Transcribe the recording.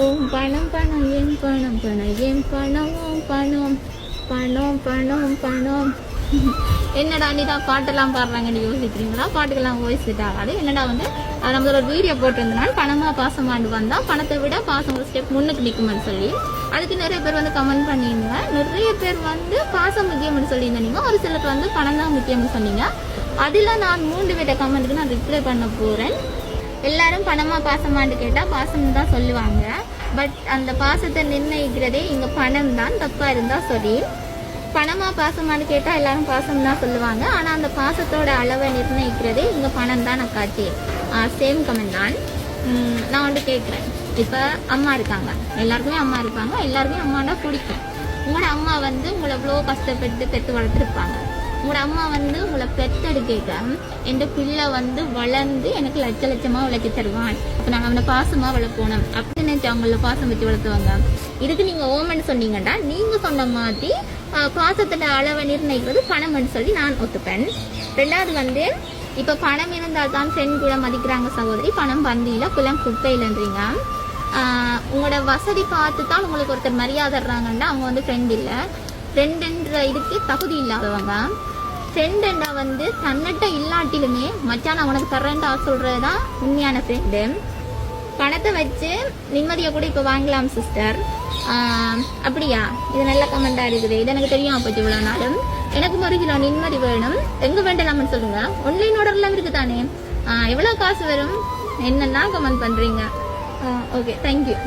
ஓம் பணம் பணம் என் பணம் பணம் என் பணம் ஓம் பணம் பணம் பணம் பணம். என்னடா நீதான் பாட்டெல்லாம் பாடுறாங்கன்னு யோசிக்கிறீங்களா? பாட்டுக்கெல்லாம் வாய்ஸ் செட் ஆகாது. என்னடா வந்து நம்மளோட ஒரு வீடியோ போட்டிருந்தனால பணமா பாசமாண்டு வந்தா பணத்தை விட பாசம் ஒரு ஸ்டெப் முன்னுக்கு நிற்கும்னு சொல்லி அதுக்கு நிறைய பேர் வந்து கமெண்ட் பண்ணியிருந்தீங்க. நிறைய பேர் வந்து பாசம் முக்கியம்னு சொல்லியிருந்தீங்க. ஒரு சிலர் வந்து பணம் தான் முக்கியம்னு சொன்னீங்க. அதில் நான் 3 வித கமெண்ட்டுக்கு நான் ரிப்ளை பண்ண போகிறேன். எல்லாரும் பணமா பாசமாண்டு கேட்டால் பாசம் தான் சொல்லுவாங்க. பட் அந்த பாசத்தை நிர்ணயிக்கிறதே இங்கே பணம் தான். தப்பாக இருந்தால் சரி. பணமா பாசமானு கேட்டால் எல்லாரும் பாசம் தான் சொல்லுவாங்க. ஆனால் அந்த பாசத்தோட அளவை நிர்ணயிக்கிறதே இங்கே பணம் தான். நான் காட்டி சேம் கமெண்ட் தான். நான் வந்து கேட்குறேன். இப்போ அம்மா இருக்காங்க, எல்லாருக்குமே அம்மா இருப்பாங்க, எல்லாருக்குமே அம்மானா பிடிக்கும். உங்களோட அம்மா வந்து உங்களை எவ்வளோ கஷ்டப்பட்டு பெற்று வளர்த்துருப்பாங்க. உங்களோட அம்மா வந்து உங்களை பெற்றெடுக்க என் பிள்ளை வந்து வளர்ந்து எனக்கு லட்ச லட்சமாக விளக்கி தருவான், அப்போ நாங்கள் அவனை பாசமாக வளர்க்கணும் அப்படின்னு நினச்சி அவங்கள பாசம் வச்சு வளர்த்துவாங்க. இதுக்கு நீங்கள் ஓமன்னு சொன்னீங்கன்னா நீங்கள் சொன்ன மாதிரி பாசத்தோட அளவை நிர்ணயிக்கிறது பணம்னு சொல்லி நான் ஒத்துப்பேன். ரெண்டாவது வந்து இப்போ பணம் இருந்தால் தான் ஃப்ரெண்ட் கூட மதிக்கிறாங்க சகோதரி. பணம் பந்தியில் குளம் குப்பையிலன்றீங்க. உங்களோட வசதி பார்த்து தான் உங்களுக்கு ஒருத்தர் மரியாதை தர்றாங்கன்னா அவங்க வந்து ஃப்ரெண்ட் இல்லை. ஃப்ரெண்டுன்ற இதுக்கு தகுதி இல்லாதவங்க. ஃப்ரெண்டுண்டா வந்து தன்னிட்ட இல்லாட்டிலுமே மச்சான் அவனுக்கு தர்றேன்டா சொல்கிறது தான் உண்மையான ஃப்ரெண்டு. பணத்தை வச்சு நிம்மதியை கூட இப்போ வாங்கலாம் சிஸ்டர். அப்படியா? இது நல்ல கமெண்டாக இருக்குது. இது எனக்கு தெரியும். அப்போ இவ்வளோ நாளும் எனக்கும் 1 கிலோ நிம்மதி வேணும். எங்கே வேண்டலாம்னு சொல்லுங்க. ஆன்லைன் ஆர்டர்லாம் இருக்குது தானே? எவ்வளோ காசு வரும்? என்னென்னா கமெண்ட் பண்ணுறீங்க. Okay, thank you.